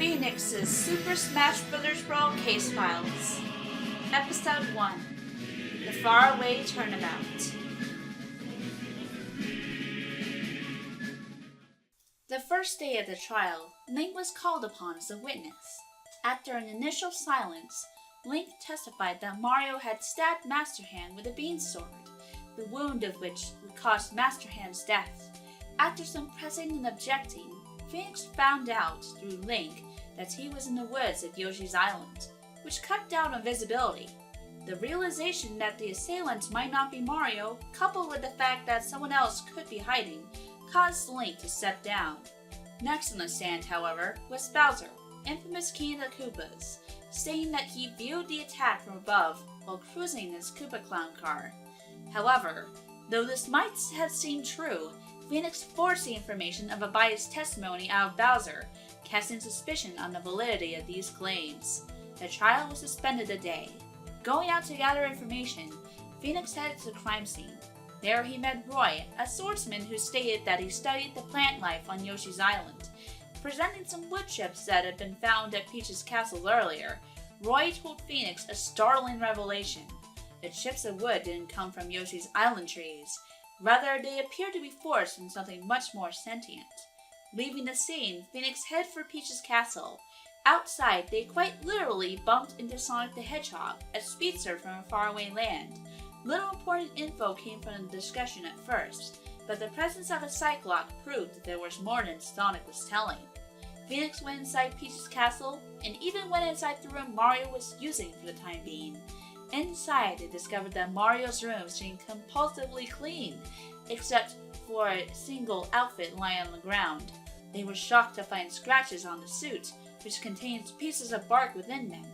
Phoenix's Super Smash Bros. Brawl Case Files. Episode 1. The Faraway Turnabout. The first day of the trial, Link was called upon as a witness. After an initial silence, Link testified that Mario had stabbed Master Hand with a beansword, the wound of which would cause Master Hand's death. After some pressing and objecting, Phoenix found out through Link that he was in the woods at Yoshi's Island, which cut down on visibility. The realization that the assailant might not be Mario, coupled with the fact that someone else could be hiding, caused Link to step down. Next on the stand, however, was Bowser, infamous King of the Koopas, saying that he viewed the attack from above while cruising his Koopa Clown car. However, though this might have seemed true, Phoenix forced the information of a biased testimony out of Bowser, casting suspicion on the validity of these claims. The trial was suspended a day. Going out to gather information, Phoenix headed to the crime scene. There he met Roy, a swordsman who stated that he studied the plant life on Yoshi's Island. Presenting some wood chips that had been found at Peach's castle earlier, Roy told Phoenix a startling revelation. The chips of wood didn't come from Yoshi's Island trees. Rather, they appeared to be forged from something much more sentient. Leaving the scene, Phoenix headed for Peach's castle. Outside, they quite literally bumped into Sonic the Hedgehog, a speedster from a faraway land. Little important info came from the discussion at first, but the presence of a Cyclops proved that there was more than Sonic was telling. Phoenix went inside Peach's castle, and even went inside the room Mario was using for the time being. Inside, they discovered that Mario's room seemed compulsively clean, except for a single outfit lying on the ground. They were shocked to find scratches on the suit, which contains pieces of bark within them.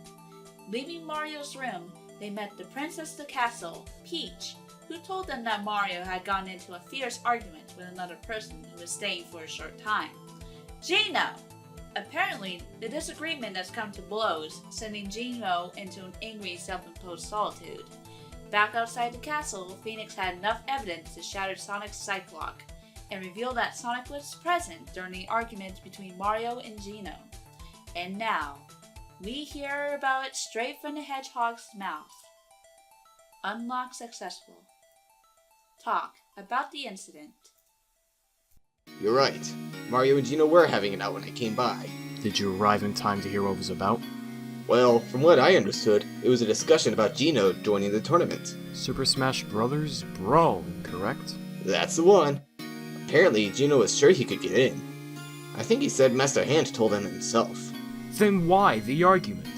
Leaving Mario's room, they met the princess of the castle, Peach, who told them that Mario had gotten into a fierce argument with another person who was staying for a short time. Geno! Apparently, the disagreement has come to blows, sending Geno into an angry, self-imposed solitude. Back outside the castle, Phoenix had enough evidence to shatter Sonic's Cyclops, and reveal that Sonic was present during the argument between Mario and Geno. And now, we hear about it straight from the Hedgehog's mouth. Unlock successful. Talk about the incident. You're right. Mario and Geno were having it out when I came by. Did you arrive in time to hear what it was about? Well, from what I understood, it was a discussion about Geno joining the tournament. Super Smash Bros. Brawl, correct? That's the one. Apparently, Geno was sure he could get in. I think he said Master Hand told him himself. Then why the argument?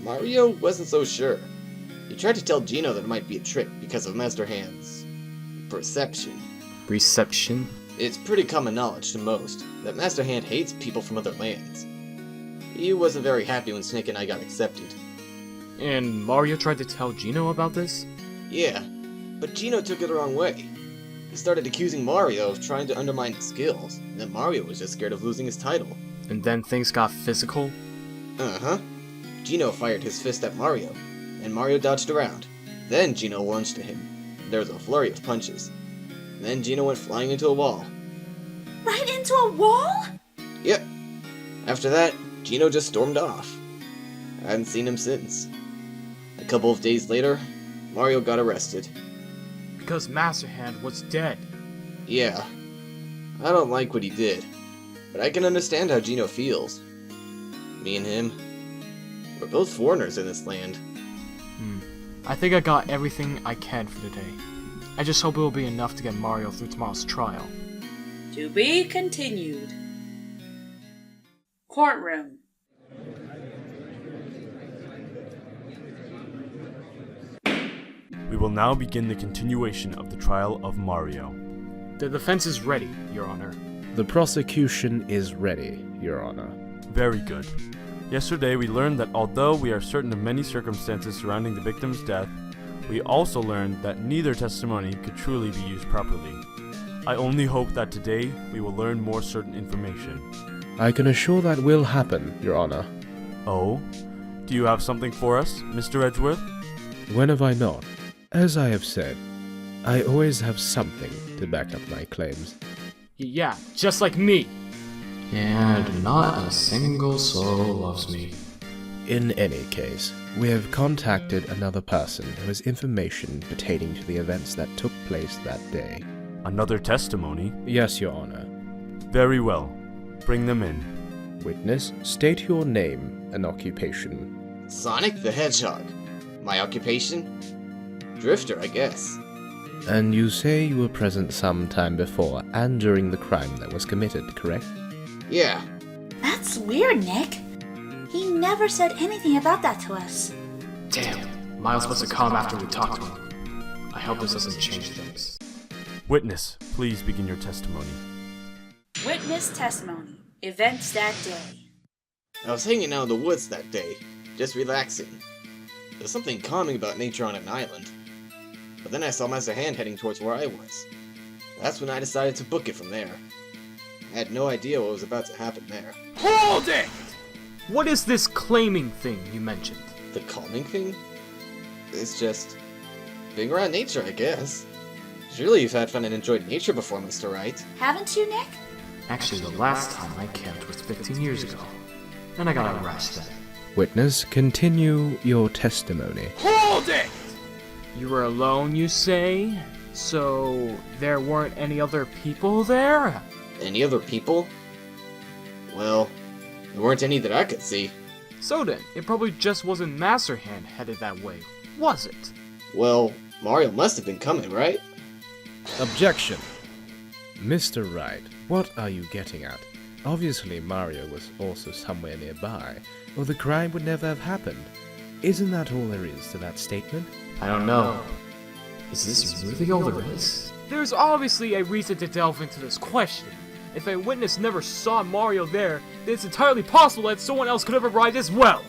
Mario wasn't so sure. He tried to tell Geno that it might be a trick because of Master Hand's perception. Reception? It's pretty common knowledge to most that Master Hand hates people from other lands. He wasn't very happy when Snake and I got accepted. And Mario tried to tell Geno about this? Yeah, but Geno took it the wrong way. He started accusing Mario of trying to undermine his skills, and that Mario was just scared of losing his title. And then things got physical? Uh-huh. Geno fired his fist at Mario, and Mario dodged around. Then Geno lunged at him. There was a flurry of punches. Then Geno went flying into a wall. Right into a wall? Yep. After that, Geno just stormed off. I haven't seen him since. A couple of days later, Mario got arrested. Because Master Hand was dead. Yeah. I don't like what he did, but I can understand how Geno feels. Me and him, we're both foreigners in this land. I think I got everything I can for today. I just hope it will be enough to get Mario through tomorrow's trial. To be continued. Courtroom. We will now begin the continuation of the trial of Mario. The defense is ready, Your Honor. The prosecution is ready, Your Honor. Very good. Yesterday we learned that although we are certain of many circumstances surrounding the victim's death, we also learned that neither testimony could truly be used properly. I only hope that today we will learn more certain information. I can assure that will happen, Your Honor. Oh? Do you have something for us, Mr. Edgeworth? When have I not? As I have said, I always have something to back up my claims. Yeah, just like me. And not a single soul loves me. In any case, we have contacted another person who has information pertaining to the events that took place that day. Another testimony? Yes, Your Honor. Very well. Bring them in. Witness, state your name and occupation. Sonic the Hedgehog. My occupation? Drifter, I guess. And you say you were present some time before and during the crime that was committed, correct? Yeah. That's weird, Nick. He never said anything about that to us. Damn, Miles must have come after we talked to him. I hope this doesn't change things. Witness, please begin your testimony. Witness testimony. Events that day. I was hanging out in the woods that day, just relaxing. There's something calming about nature on an island. But then I saw Master Hand heading towards where I was. That's when I decided to book it from there. I had no idea what was about to happen there. Hold it! What is this claiming thing you mentioned? The calming thing? It's just being around nature, I guess. Surely you've had fun and enjoyed nature before, Mr. Wright. Haven't you, Nick? Actually, the last time I camped was 15 years ago. And I got arrested. Witness, continue your testimony. Hold it! You were alone, you say? So, there weren't any other people there? Any other people? Well, there weren't any that I could see. So then, it probably just wasn't Master Hand headed that way, was it? Well, Mario must have been coming, right? Objection! Mr. Wright, what are you getting at? Obviously Mario was also somewhere nearby, or the crime would never have happened. Isn't that all there is to that statement? I don't know. Is this really all there is? There's obviously a reason to delve into this question. If a witness never saw Mario there, then it's entirely possible that someone else could have arrived as well.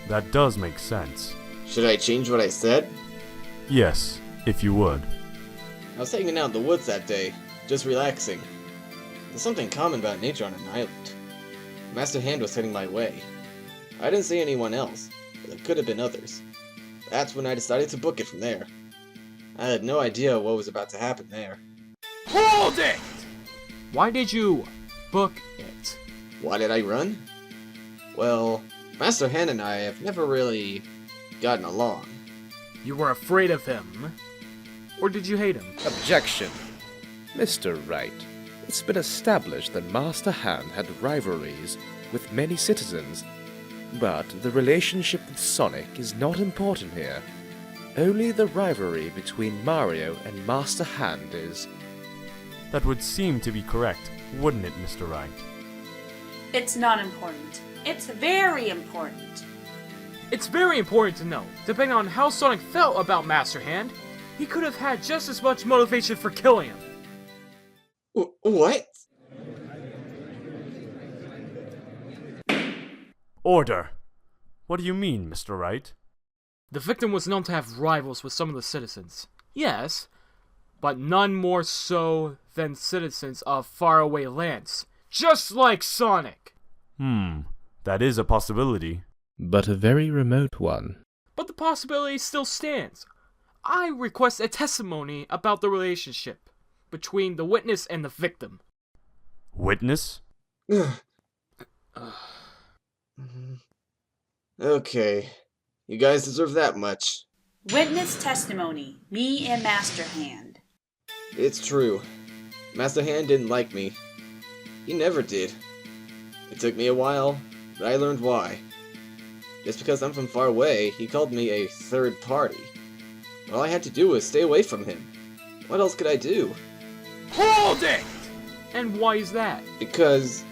That does make sense. Should I change what I said? Yes, if you would. I was hanging out in the woods that day, just relaxing. There's something common about nature on an island. Master Hand was heading my way. I didn't see anyone else, but there could have been others. That's when I decided to book it from there. I had no idea what was about to happen there. Hold it! Why did you book it? Why did I run? Well, Master Hand and I have never really gotten along. You were afraid of him? Or did you hate him? Objection! Mr. Wright, it's been established that Master Hand had rivalries with many citizens, but the relationship with Sonic is not important here. Only the rivalry between Mario and Master Hand is. That would seem to be correct, wouldn't it, Mr. Wright? It's not important. It's very important. It's very important to know, depending on how Sonic felt about Master Hand, he could have had just as much motivation for killing him. What? Order! What do you mean, Mr. Wright? The victim was known to have rivals with some of the citizens. Yes, but none more so than citizens of faraway lands. Just like Sonic! That is a possibility. But a very remote one. But the possibility still stands. I request a testimony about the relationship between the witness and the victim. Witness? Okay. You guys deserve that much. Witness testimony. Me and Master Hand. It's true. Master Hand didn't like me. He never did. It took me a while, but I learned why. Just because I'm from far away, he called me a third party. All I had to do was stay away from him. What else could I do? Hold it! And why is that? Because,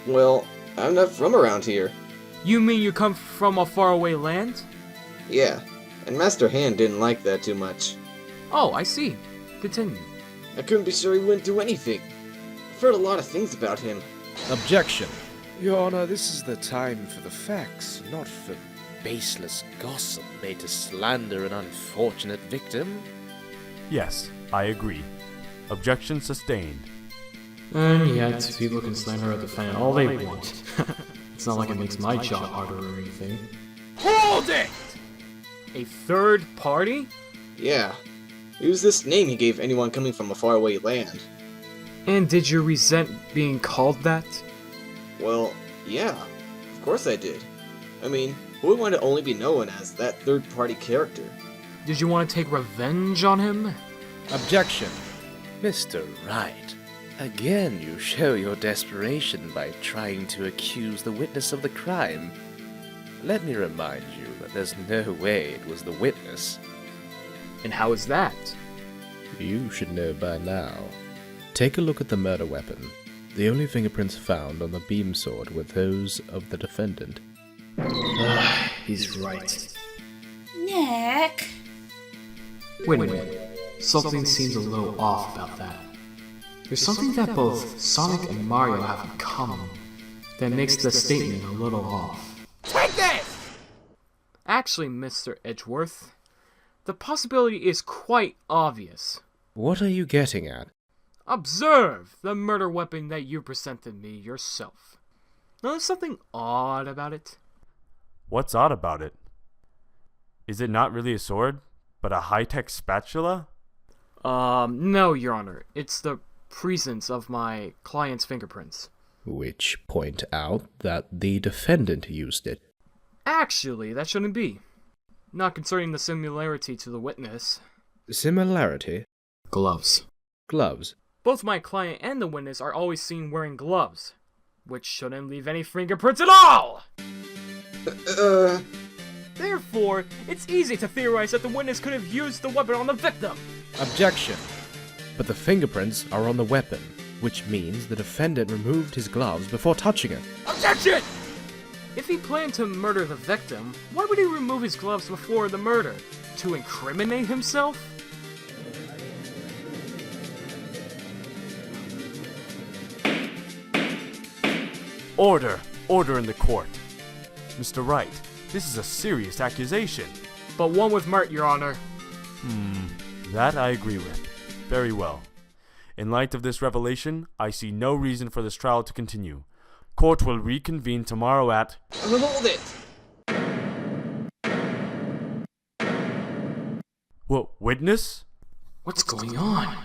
well, I'm not from around here. You mean you come from a faraway land? Yeah, and Master Hand didn't like that too much. Oh, I see. Continue. I couldn't be sure he wouldn't do anything. I've heard a lot of things about him. Objection! Your Honor, this is the time for the facts, not for baseless gossip made to slander an unfortunate victim. Yes, I agree. Objection sustained. And yet, people can slander a defendant all they want. It's not like it makes my job harder or anything. Hold it! A third party? Yeah. It was this name he gave anyone coming from a faraway land. And did you resent being called that? Well, yeah, of course I did. I mean, who would want to only be known as that third-party character? Did you want to take revenge on him? Objection. Mr. Wright. Again, you show your desperation by trying to accuse the witness of the crime. Let me remind you that there's no way it was the witness. And how is that? You should know by now. Take a look at the murder weapon. The only fingerprints found on the beam sword were those of the defendant. He's right. Nick. Wait a minute. Something seems a little off about that. There's something that both Sonic and Mario have in common that makes the statement a little off. Take this! Actually, Mr. Edgeworth, the possibility is quite obvious. What are you getting at? Observe the murder weapon that you presented me yourself. Now, there's something odd about it. What's odd about it? Is it not really a sword, but a high-tech spatula? No, Your Honor. It's the presence of my client's fingerprints. Which point out that the defendant used it. Actually, that shouldn't be. Not concerning the similarity to the witness. Similarity? Gloves. Gloves. Both my client and the witness are always seen wearing gloves, which shouldn't leave any fingerprints at all! Therefore, it's easy to theorize that the witness could have used the weapon on the victim. Objection. But the fingerprints are on the weapon, which means the defendant removed his gloves before touching it. Objection! If he planned to murder the victim, why would he remove his gloves before the murder? To incriminate himself? Order! Order in the court. Mr. Wright, this is a serious accusation. But one with merit, Your Honor. That I agree with. Very well. In light of this revelation, I see no reason for this trial to continue. Court will reconvene tomorrow at... Hold it! Witness? What's going on?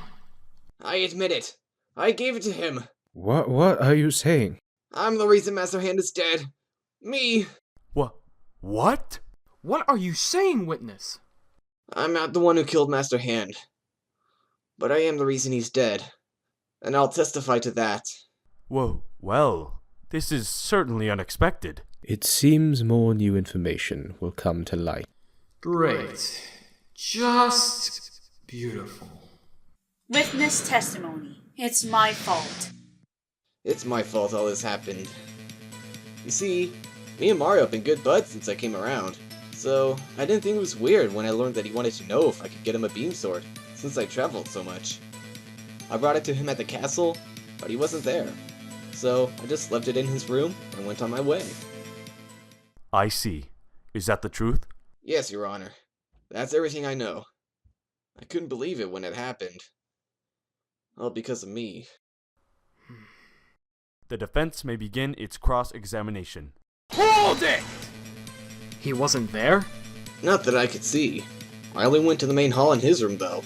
I admit it. I gave it to him. What are you saying? I'm the reason Master Hand is dead. Me. What? What are you saying, witness? I'm not the one who killed Master Hand. But I am the reason he's dead. And I'll testify to that. Well, this is certainly unexpected. It seems more new information will come to light. Great. Just beautiful. Witness testimony. It's my fault. It's my fault all this happened. You see, me and Mario have been good buds since I came around. So, I didn't think it was weird when I learned that he wanted to know if I could get him a beam sword, since I traveled so much. I brought it to him at the castle, but he wasn't there. So, I just left it in his room and went on my way. I see. Is that the truth? Yes, Your Honor. That's everything I know. I couldn't believe it when it happened. All because of me. The defense may begin its cross-examination. Hold it! He wasn't there? Not that I could see. I only went to the main hall in his room, though.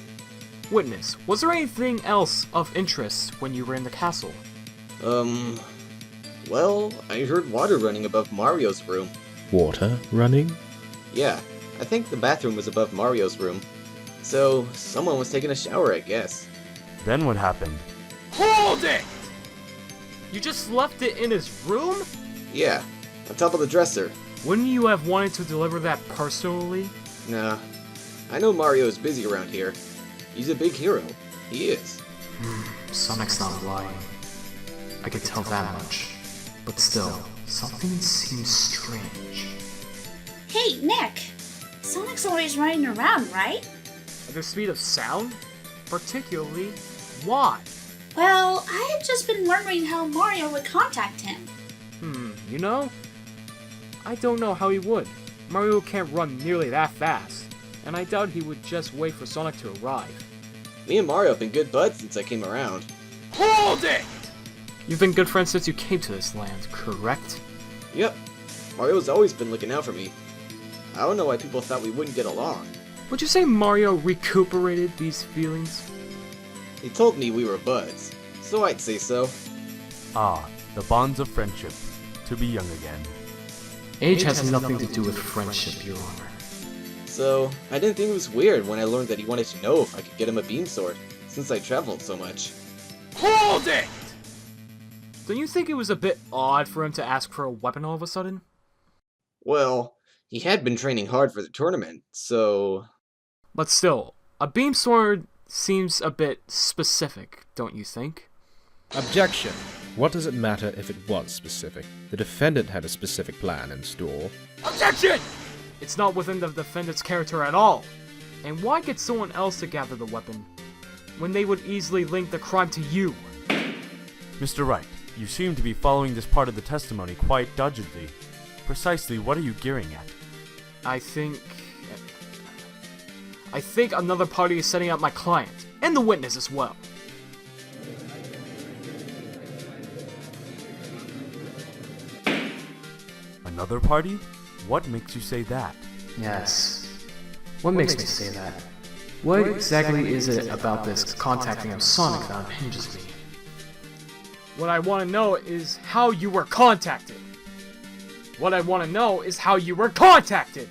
Witness, was there anything else of interest when you were in the castle? Well, I heard water running above Mario's room. Water running? Yeah, I think the bathroom was above Mario's room. So, someone was taking a shower, I guess. Then what happened? Hold it! You just left it in his room? Yeah, on top of the dresser. Wouldn't you have wanted to deliver that personally? Nah, I know Mario is busy around here. He's a big hero. He is. Sonic's not lying. I could tell that much. But still, something seems strange. Hey, Nick! Sonic's always running around, right? At the speed of sound? Particularly, why? Well, I had just been wondering how Mario would contact him. You know? I don't know how he would. Mario can't run nearly that fast, and I doubt he would just wait for Sonic to arrive. Me and Mario have been good buds since I came around. Hold it! You've been good friends since you came to this land, correct? Yep, Mario's always been looking out for me. I don't know why people thought we wouldn't get along. Would you say Mario recuperated these feelings? He told me we were buds, So I'd say so. Ah, the bonds of friendship. To be young again. Age has nothing to do with friendship, Your Honor. So, I didn't think it was weird when I learned that he wanted to know if I could get him a beam sword, since I traveled so much. Hold it! Don't you think it was a bit odd for him to ask for a weapon all of a sudden? Well, he had been training hard for the tournament, so... But still, a beam sword seems a bit specific, don't you think? Objection! What does it matter if it was specific? The defendant had a specific plan in store. Objection! It's not within the defendant's character at all. And why get someone else to gather the weapon, when they would easily link the crime to you? Mr. Wright, you seem to be following this part of the testimony quite doggedly. Precisely what are you gearing at? I think another party is setting up my client, and the witness as well. Another party? What makes you say that? Yes. What makes me say that? What exactly is it about this contacting of Sonic that unhinges me? What I want to know is how you were contacted. What I want to know is how you were contacted!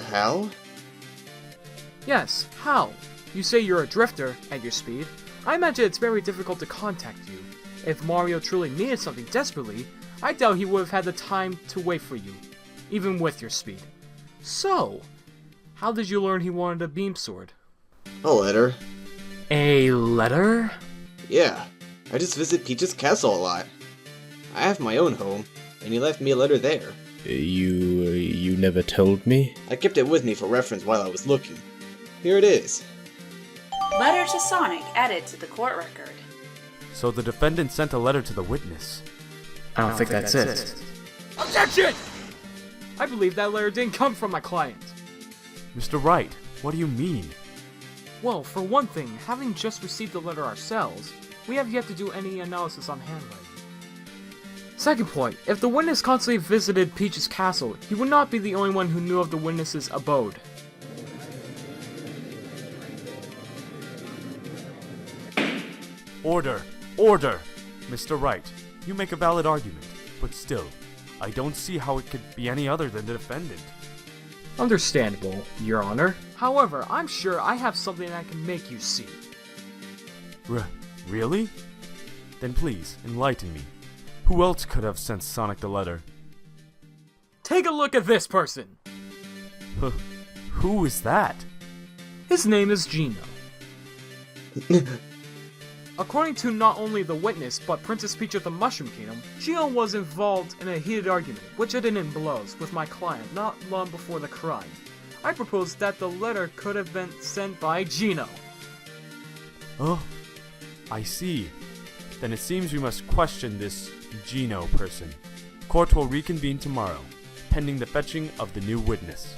How? Yes, how? You say you're a drifter at your speed. I imagine it's very difficult to contact you. If Mario truly needed something desperately, I doubt he would have had the time to wait for you, even with your speed. So, how did you learn he wanted a beam sword? A letter. A letter? Yeah, I just visit Peach's castle a lot. I have my own home, and he left me a letter there. You never told me? I kept it with me for reference while I was looking. Here it is. Letter to Sonic added to the court record. So the defendant sent a letter to the witness. I don't think that's it. Objection! I believe that letter didn't come from my client. Mr. Wright, what do you mean? Well, for one thing, having just received the letter ourselves, we have yet to do any analysis on handwriting. Second point, if the witness constantly visited Peach's castle, he would not be the only one who knew of the witness's abode. Order! Order! Mr. Wright, you make a valid argument, but still, I don't see how it could be any other than the defendant. Understandable, Your Honor. However, I'm sure I have something I can make you see. Really? Then please, enlighten me. Who else could have sent Sonic the letter? Take a look at this person! Who is that? His name is Geno. According to not only the witness, but Princess Peach of the Mushroom Kingdom, Geno was involved in a heated argument, which ended in blows, with my client not long before the crime. I propose that the letter could have been sent by Geno. Oh, I see. Then it seems we must question this Geno person. Court will reconvene tomorrow, pending the fetching of the new witness.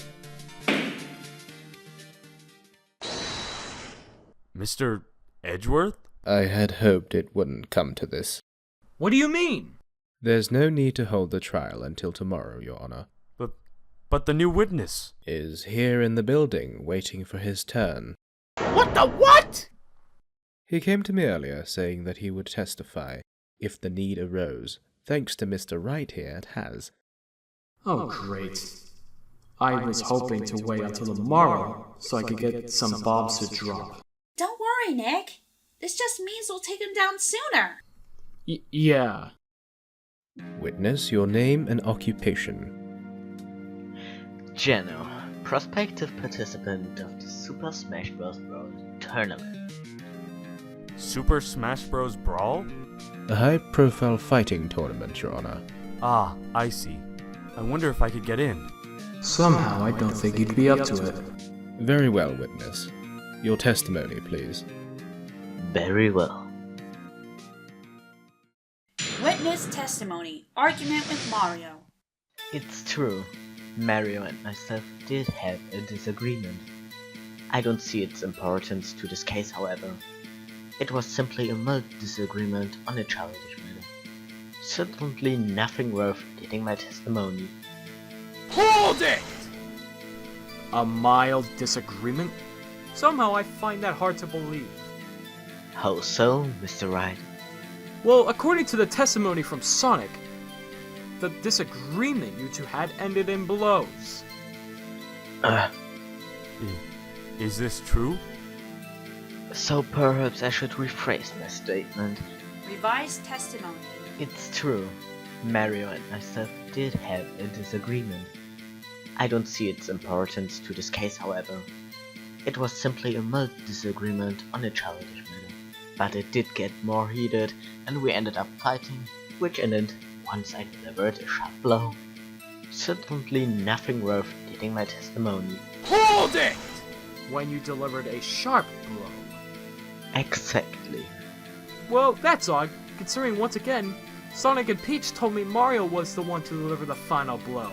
Mr. Edgeworth? I had hoped it wouldn't come to this. What do you mean? There's no need to hold the trial until tomorrow, Your Honor. But the new witness Is here in the building, waiting for his turn. What the what? He came to me earlier, saying that he would testify, if the need arose. Thanks to Mr. Wright here, it has. Oh, great. I was hoping to wait until tomorrow, so I could get some bombs to drop. Don't worry, Nick. This just means we'll take him down sooner. Yeah. Witness your name and occupation. Geno, prospective participant of the Super Smash Bros. Tournament. Super Smash Bros. Brawl? A high-profile fighting tournament, Your Honor. Ah, I see. I wonder if I could get in. Somehow I don't think you'd be up to it. Very well, witness. Your testimony, please. Very well. Witness testimony. Argument with Mario. It's true. Mario and myself did have a disagreement. I don't see its importance to this case, however. It was simply a mild disagreement on a childish matter. Certainly nothing worth getting my testimony. Hold it! A mild disagreement? Somehow I find that hard to believe. How so, Mr. Wright? Well, according to the testimony from Sonic, the disagreement you two had ended in blows. Is this true? So perhaps I should rephrase my statement. Revised testimony. It's true. Mario and myself did have a disagreement. I don't see its importance to this case, however. It was simply a mild disagreement on a childish matter. But it did get more heated, and we ended up fighting, which ended once I delivered a sharp blow. Certainly nothing worth getting my testimony. Hold it! When you delivered a sharp blow. Exactly. Well, that's odd, considering once again, Sonic and Peach told me Mario was the one to deliver the final blow.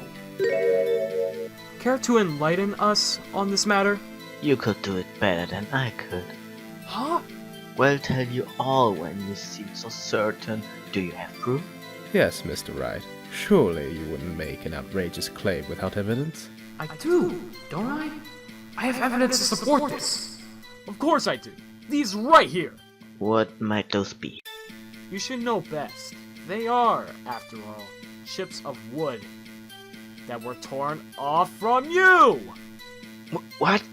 Care to enlighten us on this matter? You could do it better than I could. Huh? Well, tell you all when you seem so certain. Do you have proof? Yes, Mr. Wright. Surely you wouldn't make an outrageous claim without evidence? I do, don't I? I have evidence to support this. Of course I do. These right here. What might those be? You should know best. They are, after all, chips of wood that were torn off from you! What?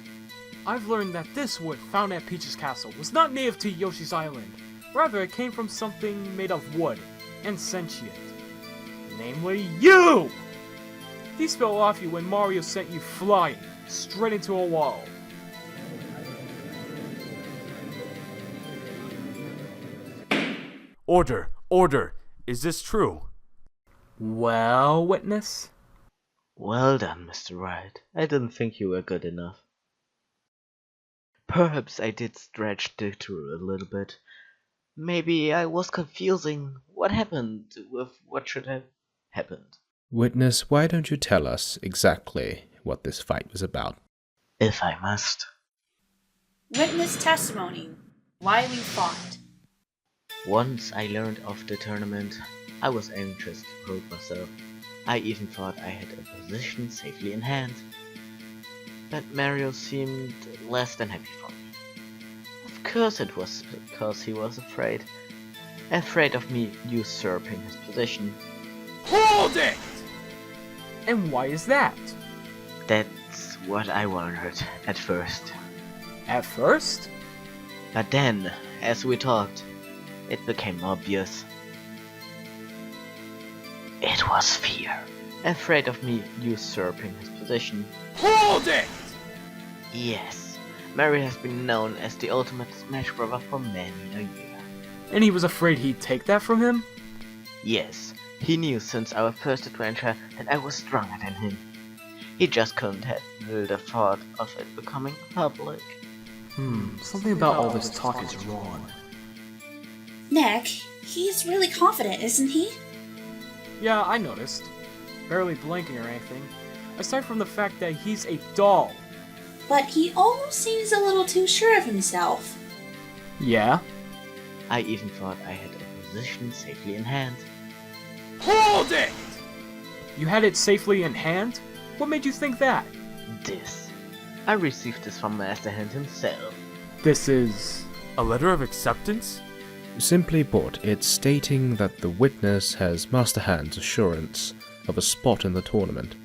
I've learned that this wood found at Peach's castle was not native to Yoshi's Island. Rather, it came from something made of wood and sentient. Namely, you! These fell off you when Mario sent you flying straight into a wall. Order! Order! Is this true? Well, witness? Well done, Mr. Wright. I didn't think you were good enough. Perhaps I did stretch the truth a little bit. Maybe I was confusing what happened with what should have happened. Witness, why don't you tell us exactly what this fight was about? If I must. Witness testimony. Why we fought. Once I learned of the tournament, I was anxious to prove myself. I even thought I had a position safely in hand. But Mario seemed less than happy for me. Of course it was because he was afraid. Afraid of me usurping his position. Hold it! And why is that? That's what I wondered at first. At first? But then, as we talked, it became obvious. It was fear. Afraid of me usurping his position. Hold it! Yes, Mario has been known as the ultimate Smash Brother for many a year. And he was afraid he'd take that from him? Yes, he knew since our first adventure that I was stronger than him. He just couldn't handle the thought of it becoming public. Something about all this talk is wrong. Nick, he's really confident, isn't he? Yeah, I noticed. Barely blinking or anything. Aside from the fact that he's a doll. But he almost seems a little too sure of himself. Yeah? I even thought I had a position safely in hand. Hold it! You had it safely in hand? What made you think that? This. I received this from Master Hand himself. This is... A letter of acceptance? Simply put, it's stating that the witness has Master Hand's assurance of a spot in the tournament.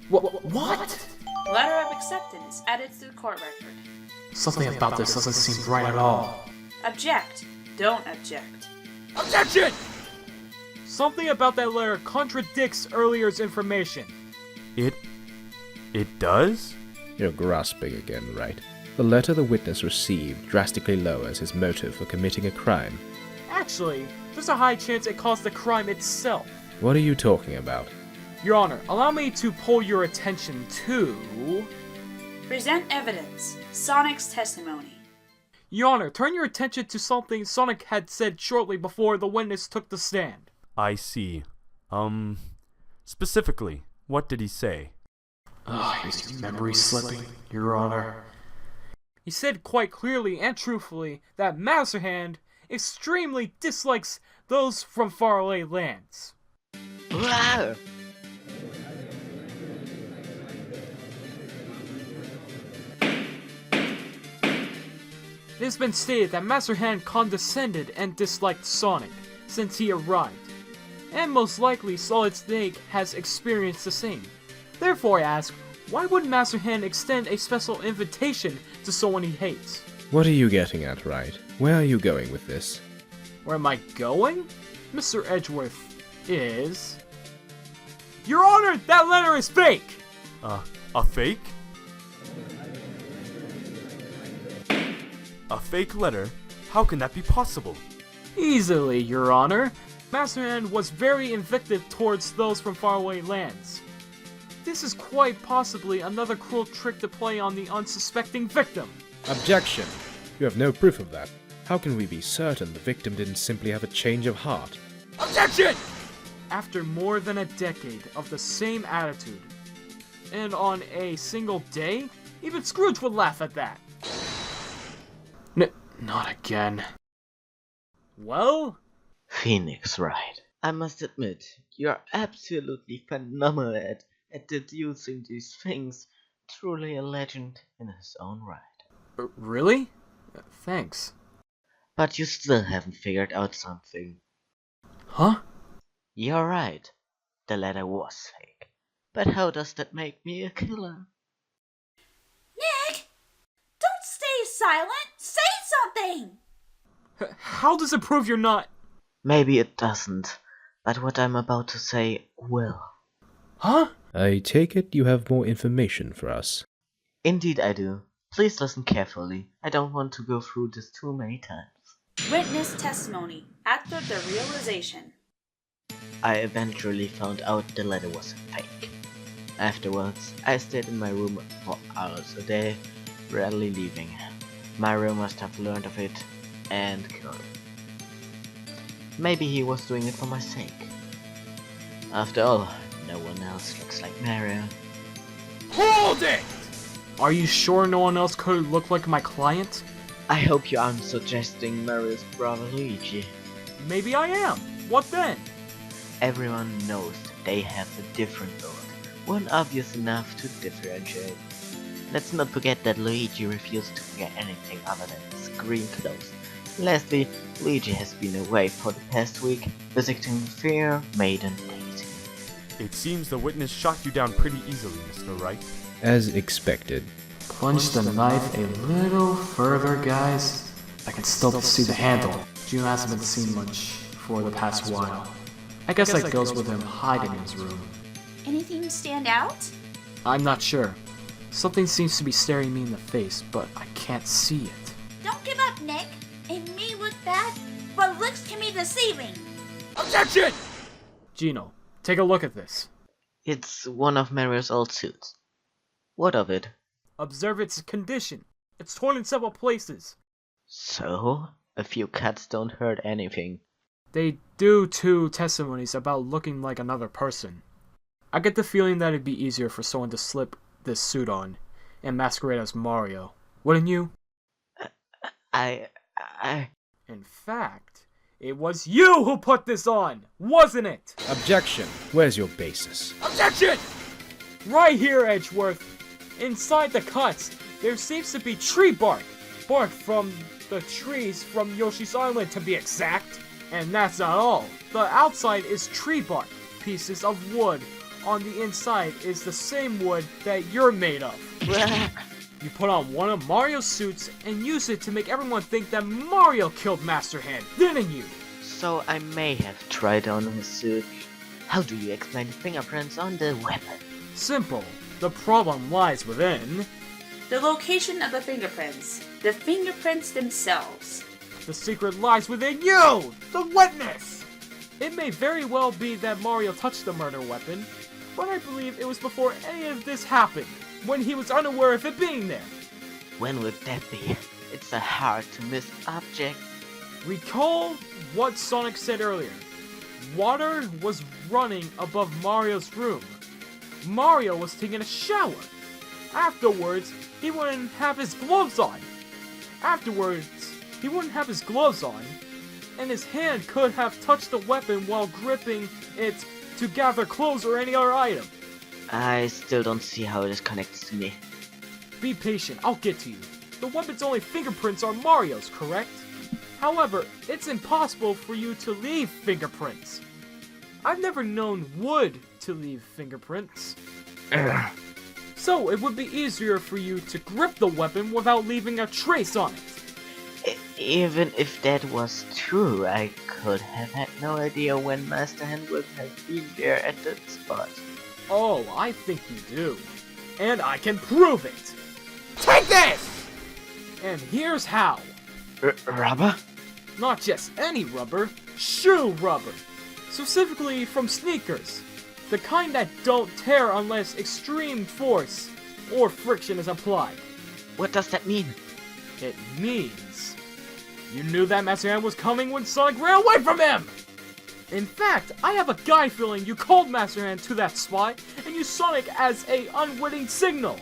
What? Letter of acceptance added to the court record. Something about this doesn't seem right at all. Object. Don't object. Objection! Something about that letter contradicts earlier's information. It does? You're grasping again, right? The letter the witness received drastically lowers his motive for committing a crime. Actually, there's a high chance it caused the crime itself. What are you talking about? Your Honor, allow me to pull your attention to... Present evidence. Sonic's testimony. Your Honor, turn your attention to something Sonic had said shortly before the witness took the stand. I see. Specifically, what did he say? Is your memory slipping, Your Honor? He said quite clearly and truthfully that Master Hand extremely dislikes those from faraway lands. Wow! It has been stated that Master Hand condescended and disliked Sonic since he arrived, and most likely Solid Snake has experienced the same. Therefore I ask, why would Master Hand extend a special invitation to someone he hates? What are you getting at, Wright? Where are you going with this? Where am I going? Mr. Edgeworth is... Your Honor, that letter is fake! A fake? A fake letter? How can that be possible? Easily, Your Honor. Master Hand was very vindictive towards those from faraway lands. This is quite possibly another cruel trick to play on the unsuspecting victim. Objection! You have no proof of that. How can we be certain the victim didn't simply have a change of heart? Objection! After more than a decade of the same attitude, and on a single day, even Scrooge would laugh at that. Not again. Well? Phoenix Wright, I must admit, you are absolutely phenomenal at deducing these things. Truly a legend in his own right. Really? Thanks. But you still haven't figured out something. Huh? You're right. The letter was fake. But how does that make me a killer? Nick! Don't stay silent! Say something! How does it prove you're not... Maybe it doesn't, but what I'm about to say will. Huh? I take it you have more information for us. Indeed I do. Please listen carefully. I don't want to go through this too many times. Witness testimony after the realization. I eventually found out the letter was fake. Afterwards, I stayed in my room for hours a day, rarely leaving. Mario must have learned of it and killed it. Maybe he was doing it for my sake. After all, no one else looks like Mario. Hold it! Are you sure no one else could look like my client? I hope you aren't suggesting Mario's brother Luigi. Maybe I am. What then? Everyone knows that they have a different build, one obvious enough to differentiate. Let's not forget that Luigi refused to wear anything other than his green clothes. Lastly, Luigi has been away for the past week, visiting Fair Maiden Daisy. It seems the witness shot you down pretty easily, Mr. Wright. As expected. Plunge the knife a little further, guys. I can still see the handle. Geno hasn't been seen much for the past while. I guess that goes with him hiding in his room. Anything stand out? I'm not sure. Something seems to be staring me in the face, but I can't see it. Don't give up, Nick. It may look bad, but looks can be deceiving. Objection! Geno, take a look at this. It's one of Mario's old suits. What of it? Observe its condition. It's torn in several places. So? A few cuts don't hurt anything. They do two testimonies about looking like another person. I get the feeling that it'd be easier for someone to slip this suit on and masquerade as Mario. Wouldn't you? In fact, it was you who put this on, wasn't it? Objection! Where's your basis? Objection! Right here, Edgeworth. Inside the cuts, there seems to be tree bark. Bark from the trees from Yoshi's Island, to be exact. And that's not all. The outside is tree bark. Pieces of wood. On the inside is the same wood that you're made of. You put on one of Mario's suits and use it to make everyone think that Mario killed Master Hand, didn't you? So I may have tried on his suit. How do you explain the fingerprints on the weapon? Simple. The problem lies within The location of the fingerprints. The fingerprints themselves. the secret lies within you, the witness! It may very well be that Mario touched the murder weapon, but I believe it was before any of this happened, when he was unaware of it being there. When would that be? It's a hard to miss object. Recall what Sonic said earlier. Water was running above Mario's room. Mario was taking a shower. Afterwards, he wouldn't have his gloves on. And his hand could have touched the weapon while gripping it to gather clothes or any other item. I still don't see how this connects to me. Be patient, I'll get to you. the weapon's only fingerprints are Mario's, correct? However, it's impossible for you to leave fingerprints. I've never known wood to leave fingerprints. So it would be easier for you to grip the weapon without leaving a trace on it. Even if that was true, I could have had no idea when Master Hand would have been there at that spot. Oh, I think you do. And I can prove it! Take this! And here's how. Rubber? Not just any rubber, shoe rubber. Specifically from sneakers. The kind that don't tear unless extreme force or friction is applied. What does that mean? It means you knew that Master Hand was coming when Sonic ran away from him! In fact, I have a guy feeling you called Master Hand to that spot and used Sonic as a unwitting signal.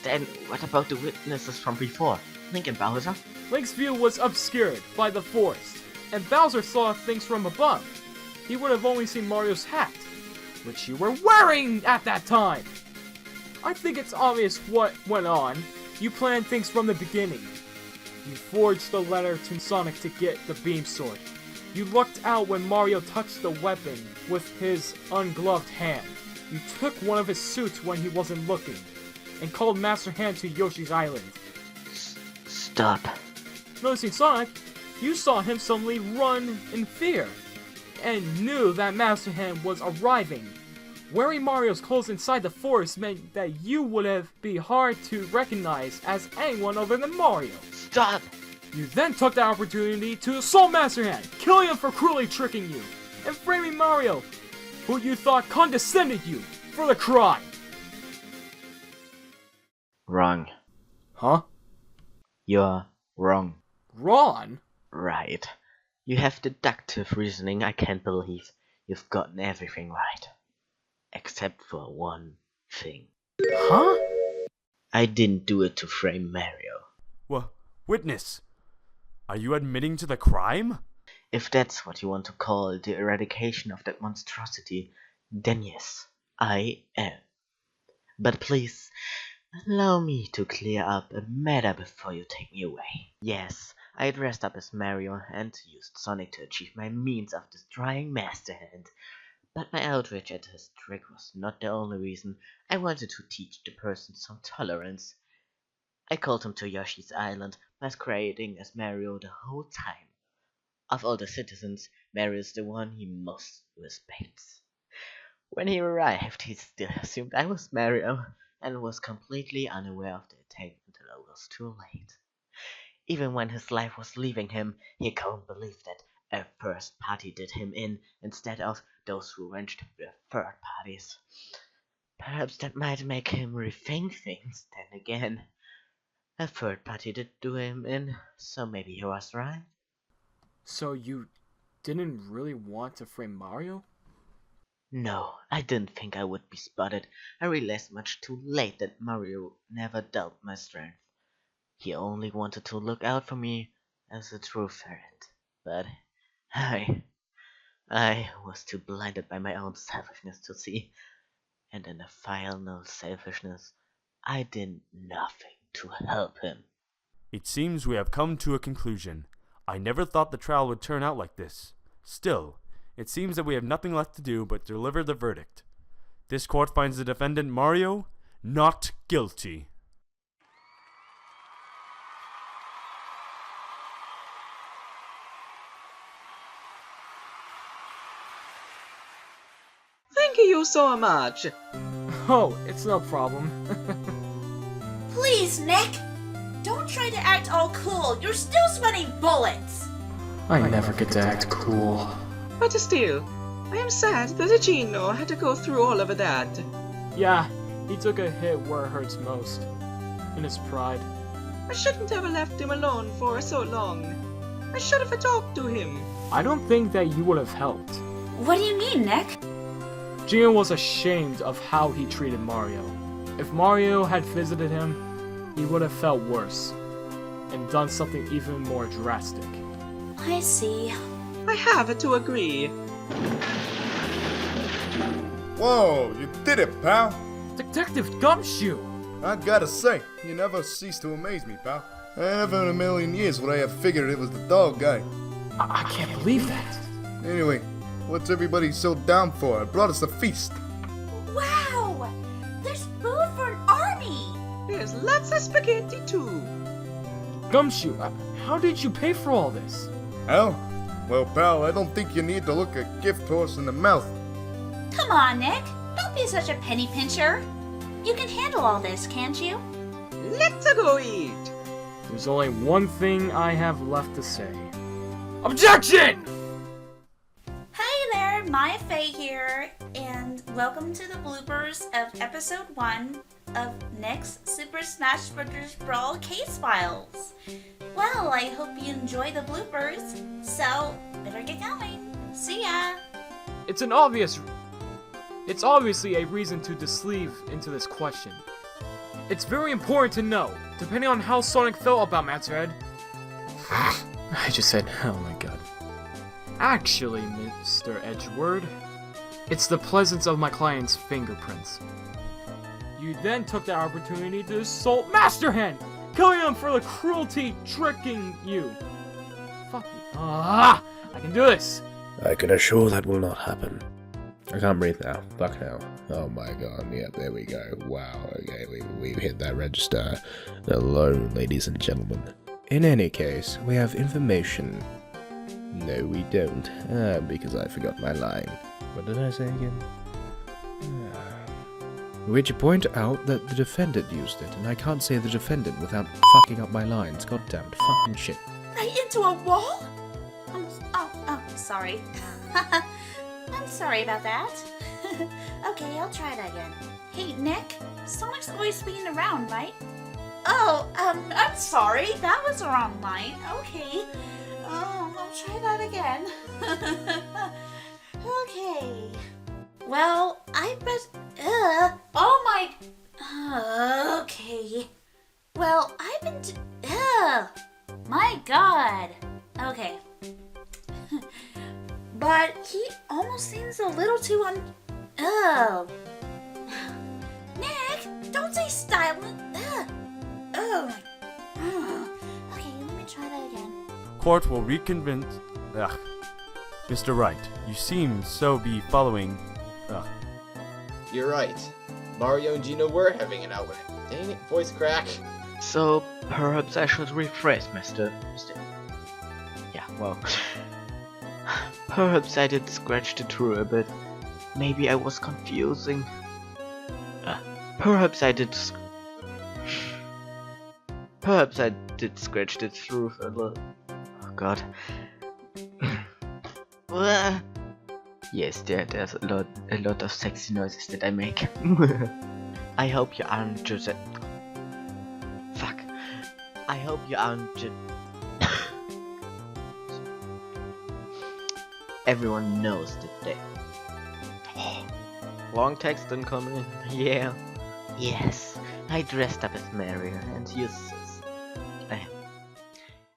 Then what about the witnesses from before? Link and Bowser? Link's view was obscured by the forest, and Bowser saw things from above. He would have only seen Mario's hat, which you were wearing at that time. I think it's obvious what went on. You planned things from the beginning. You forged the letter to Sonic to get the beam sword. You lucked out when Mario touched the weapon with his ungloved hand. You took one of his suits when he wasn't looking, and called Master Hand to Yoshi's Island. Stop. Noticing Sonic, you saw him suddenly run in fear, and knew that Master Hand was arriving. Wearing Mario's clothes inside the forest meant that you would have been hard to recognize as anyone other than Mario. Stop! You then took the opportunity to assault Master Hand, killing him for cruelly tricking you, and framing Mario, who you thought condescended you, for the crime. Wrong. Huh? You're wrong. Ron? Right. You have deductive reasoning. I can't believe you've gotten everything right. Except for one thing. Huh? I didn't do it to frame Mario. Witness, are you admitting to the crime? If that's what you want to call the eradication of that monstrosity, then yes, I am. But please, allow me to clear up a matter before you take me away. Yes, I dressed up as Mario and used Sonic to achieve my means of destroying Master Hand. But my outrage at his trick was not the only reason. I wanted to teach the person some tolerance. I called him to Yoshi's Island, masquerading as Mario the whole time. Of all the citizens, Mario is the one he most respects. When he arrived, he still assumed I was Mario, and was completely unaware of the attack until it was too late. Even when his life was leaving him, he couldn't believe that a first party did him in, instead of those who wrenched him with third parties. Perhaps that might make him rethink things. Then again, a third party did do him in, so maybe he was right. So you didn't really want to frame Mario? No, I didn't think I would be spotted. I realized much too late that Mario never doubted my strength. He only wanted to look out for me as a true friend. But I was too blinded by my own selfishness to see. And in the final selfishness, I did nothing to help him. It seems we have come to a conclusion. I never thought the trial would turn out like this. Still, it seems that we have nothing left to do but deliver the verdict. This court finds the defendant Mario not guilty. Thank you so much. Oh, it's no problem. Please, Nick! Don't try to act all cool. You're still sweating bullets! I never get to act cool. But still, I am sad that Geno had to go through all of that. Yeah, he took a hit where it hurts most. In his pride. I shouldn't have left him alone for so long. I should have talked to him. I don't think that you would have helped. What do you mean, Nick? Geno was ashamed of how he treated Mario. If Mario had visited him, he would have felt worse, and done something even more drastic. I see. I have to agree. Whoa, you did it, pal! Detective Gumshoe! I gotta say, you never cease to amaze me, pal. Never in a million years would I have figured it was the dog guy. I can't believe that. Anyway, what's everybody so down for? I brought us a feast. Wow! There's food for an army! There's lots of spaghetti too. Gumshoe, how did you pay for all this? Hell? Well, pal, I don't think you need to look a gift horse in the mouth. Come on, Nick. Don't be such a penny pincher. You can handle all this, can't you? Let's go eat. There's only one thing I have left to say. Objection! Hey there, Maya Faye here, and welcome to the bloopers of episode 1 of Nick's Super Smash Bros. Brawl Case Files. Well, I hope you enjoy the bloopers, so better get going. See ya! It's obviously a reason to disleave into this question. It's very important to know, depending on how Sonic felt about Matsred. I just said, oh my god. Actually, Mr. Edgeworth, it's the presence of my client's fingerprints. You then took the opportunity to assault Master Hand, killing him for the cruelty tricking you. Fuck you. I can do this. I can assure that will not happen. I can't breathe now. Fuck hell. Oh my god, yeah, there we go. Wow, okay, we've hit that register. Hello, ladies and gentlemen. In any case, we have information. No, we don't. Because I forgot my line. What did I say again? Which point out that the defendant used it, and I can't say the defendant without fucking up my lines. Goddammit fucking shit. Right into a wall? Sorry. I'm sorry about that. Okay, I'll try that again. Hey, Nick, Sonic's always being around, right? Oh, I'm sorry. That was the wrong line. Okay. I'll try that again. Okay. Well, I bet... oh my... okay. Well, I've been... my god. Okay. But he almost seems a little too oh. Nick, don't say silent. Oh my... okay, let me try that again. Court will reconvince. Mr. Wright, you seem so be following. You're right. Mario and Geno were having an outing. Dang it, voice crack. So perhaps I should rephrase, Mr. Yeah, well, perhaps I did scratch the truth a bit. Maybe I was confusing. Perhaps I did scratch the truth a little. Oh god. Yes, there's a lot of sexy noises that I make. I hope you aren't just fuck. I hope you aren't just everyone knows that they long text incoming. Yeah. Yes. I dressed up as Mario and used